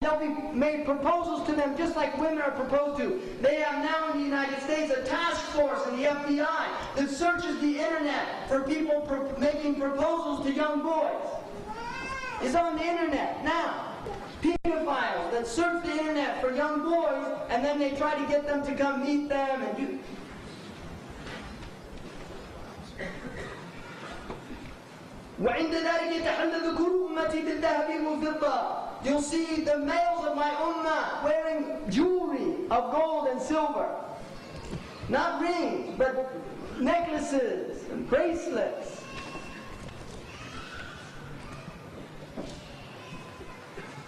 they'll be made proposals to them just like women are proposed to. They have now in the United States a task force in the FBI that searches the internet for people making proposals to young boys. It's on the internet now. Pedophiles that search the internet for young boys and then they try to get them to come meet them and do. وعند ذلك يتحلى ذكور أمتي بالذهب والفضة. You'll see the males of my ummah wearing jewelry of gold and silver. Not rings, but necklaces and bracelets.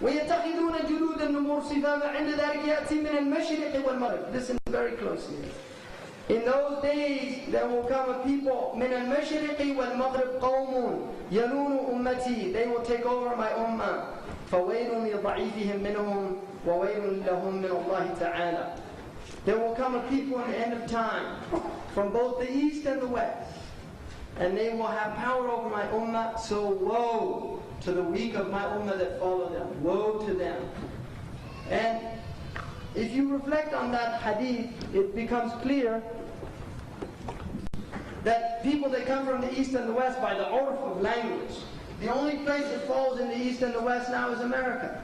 ويتخذون جلود النمور صفافا عند ذلك يأتي من المشرق والمغرب. Listen very closely. In those days there will come a people من المشرق والمغرب قوم يلون أمتي. They will take over my ummah. فويل لضعيفهم منهم وويل لهم من الله تعالى. There will come a people in the end of time from both the east and the west, and they will have power over my ummah. So woe to the weak of my ummah that follow them. Woe to them. And if you reflect on that hadith, it becomes clear that people that come from the east and the west by the urf of language, the only place that falls in the east and the west now is America.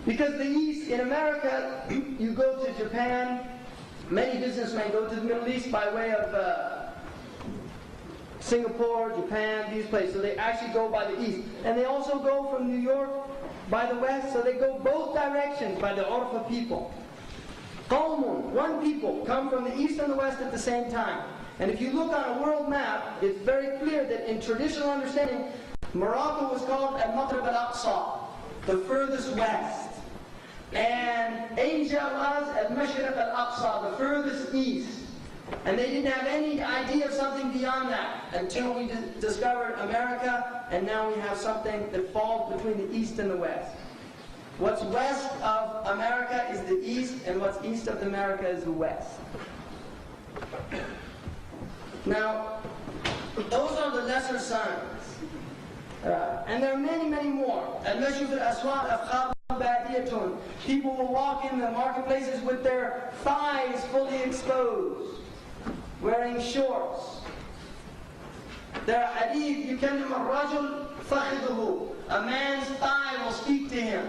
Because the east, in America, you go to Japan, many businessmen go to the Middle East by way of Singapore, Japan, these places. So they actually go by the east. And they also go from New York by the west, so they go both directions by the urf of people. Qawmun, one people, come from the east and the west at the same time. And if you look on a world map, it's very clear that in traditional understanding, Morocco was called Al-Maghrib Al-Aqsa, the furthest west. And Asia was Al-Mashriq Al-Aqsa, the furthest east. And they didn't have any idea of something beyond that until we discovered America, and now we have something that falls between the east and the west. What's west of America is the east, and what's east of America is the west. Now, those are the lesser signs. And there are many, many more. People will walk in the marketplaces with their thighs fully exposed, wearing shorts. There are hadith, يُكَلِّمُ الرَّجُلُ فَخِذُهُ. A man's thigh will speak to him.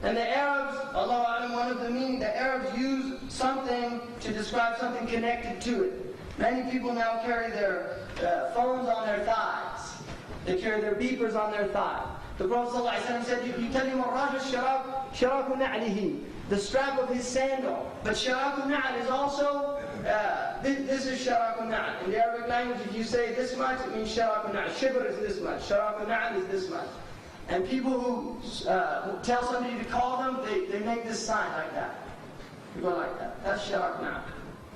And the Arabs, Allahu A'lam, one of the meaning, the Arabs use something to describe something connected to it. Many people now carry their phones on their thighs. They carry their beepers on their thighs. The Prophet ﷺ said, يُكَلِّمُ الرَّجُلُ شَرَاكُ نَعْلِهِ, the strap of his sandal. But sharaku na'al is also, this is sharaku na'al. In the Arabic language, if you say this much, it means sharaku na'al. Shibr is this much, sharaku na'al is this much. And people who tell somebody to call them, they make this sign like that. You go like that. That's sharaku na'al,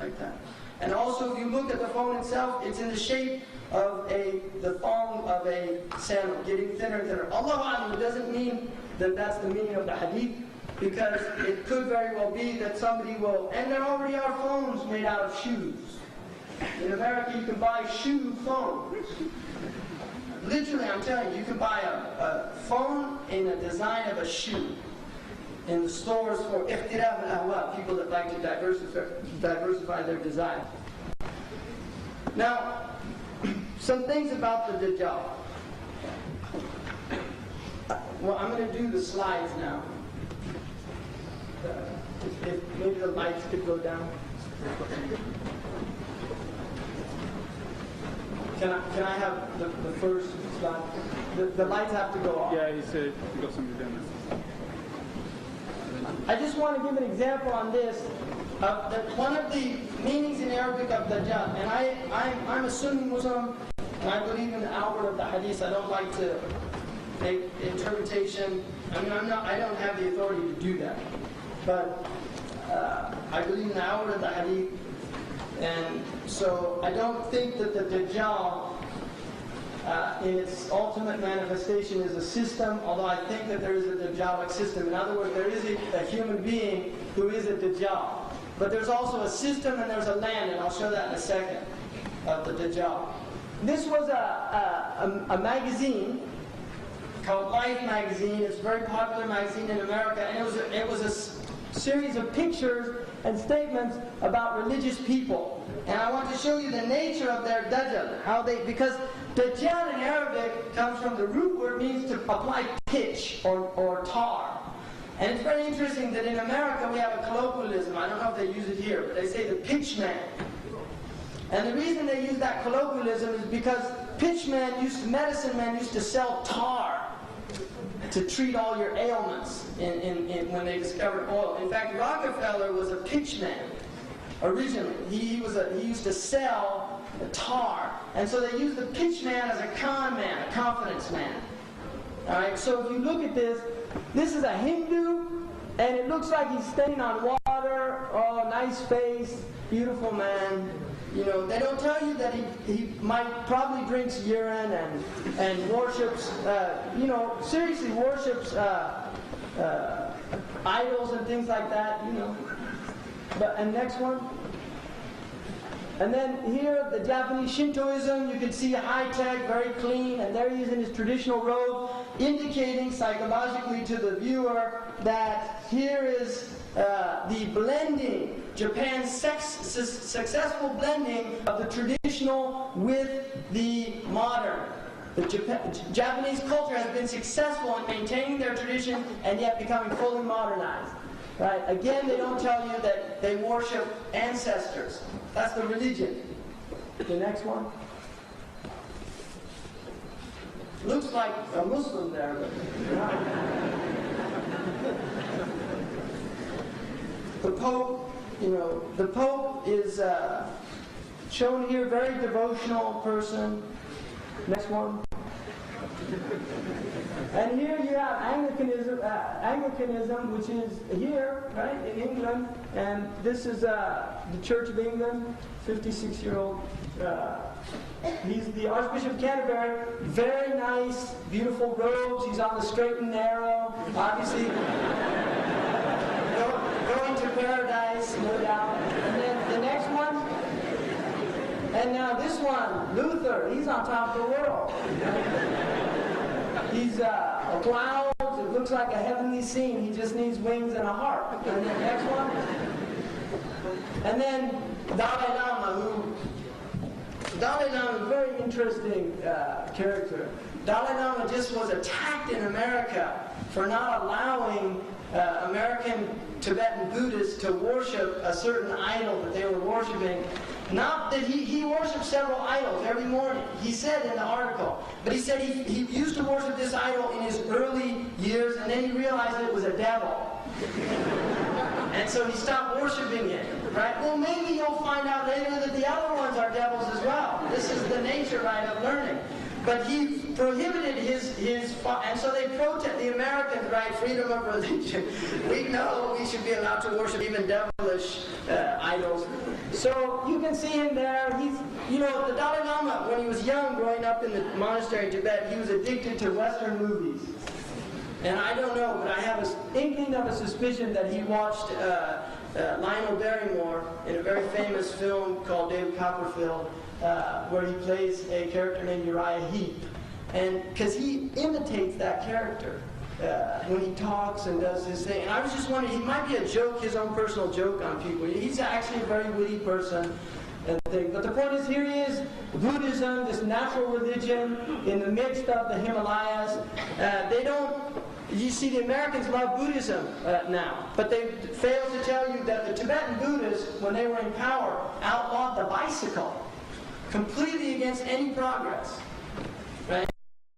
like that. And also, if you look at the phone itself, it's in the shape of the thong of a sandal, getting thinner and thinner. Allahu A'lam, it doesn't mean that that's the meaning of the hadith, because it could very well be that somebody will, and there already are phones made out of shoes. In America, you can buy shoe phones. Literally, I'm telling you, you can buy a phone in a design of a shoe in the stores for ikhtiraf al-ahwa, people that like to diversify their design. Now, some things about the Dajjal. Well, I'm going to do the slides now. If maybe the lights could go down. Can I have the first slide? The lights have to go off. Yeah, he said he got somebody down there. I just want to give an example on this. One of the meanings in Arabic of Dajjal, and I'm a Sunni Muslim, and I believe in the outward of the hadith. I don't like to make interpretation. I mean, I don't have the authority to do that. But I believe in the outward of the hadith, and so I don't think that the Dajjal, in its ultimate manifestation, is a system, although I think that there is a Dajjalic system. In other words, there is a human being who is a Dajjal. But there's also a system and there's a land, and I'll show that in a second, of the Dajjal. This was a magazine called Life magazine. It's a very popular magazine in America, and it was a series of pictures and statements about religious people. And I want to show you the nature of their Dajjal, because Dajjal in Arabic comes from the root word, means to apply pitch or tar. And it's very interesting that in America we have a colloquialism. I don't know if they use it here, but they say the pitch man. And the reason they use that colloquialism is because medicine men used to sell tar to treat all your ailments when they discovered oil. In fact, Rockefeller was a pitchman originally. He used to sell tar. And so they used the pitchman as a con man, a confidence man. All right, so if you look at this is a Hindu, and it looks like he's standing on water. Oh, nice face, beautiful man. You know, they don't tell you that he probably drinks urine and worships, seriously worships idols and things like that, you know. And next one. And then here, the Japanese Shintoism, you can see high-tech, very clean, and there he is in his traditional robe, indicating psychologically to the viewer that here is the blending, Japan's successful blending of the traditional with the modern. The Japanese culture has been successful in maintaining their tradition and yet becoming fully modernized. Right? Again, they don't tell you that they worship ancestors. That's the religion. The next one. Looks like a Muslim there, but not. The Pope, the Pope is shown here, very devotional person. Next one. And here you have Anglicanism, which is here, right, in England. And this is the Church of England, 56-year-old. He's the Archbishop of Canterbury. Very nice, beautiful robes. He's on the straight and narrow. Obviously, going to paradise, no doubt. And then the next one. And now this one, Luther. He's on top of the world. He's a cloud. It looks like a heavenly scene. He just needs wings and a harp. And then next one. And then Dalai Lama, Dalai Lama is a very interesting character. Dalai Lama just was attacked in America for not allowing American Tibetan Buddhists to worship a certain idol that they were worshiping. Not that he worshipped several idols every morning, he said in the article. But he said he used to worship this idol in his early years, and then he realized it was a devil. And so he stopped worshiping it. Right? Well, maybe you'll find out later that the other ones are devils as well. This is the nature, right, of learning. But he prohibited his and so they protest, the Americans, right, freedom of religion. We know we should be allowed to worship even devilish idols. So you can see him there. He's, the Dalai Lama, when he was young, growing up in the monastery in Tibet, he was addicted to Western movies. And I don't know, but I have an inkling of a suspicion that he watched Lionel Barrymore in a very famous film called David Copperfield, where he plays a character named Uriah Heep. And because he imitates that character when he talks and does his thing. And I was just wondering, he might be a joke, his own personal joke on people. He's actually a very witty person. But the point is, here he is, Buddhism, this natural religion in the midst of the Himalayas. You see, the Americans love Buddhism now, but they fail to tell you that the Tibetan Buddhists, when they were in power, outlawed the bicycle, completely against any progress.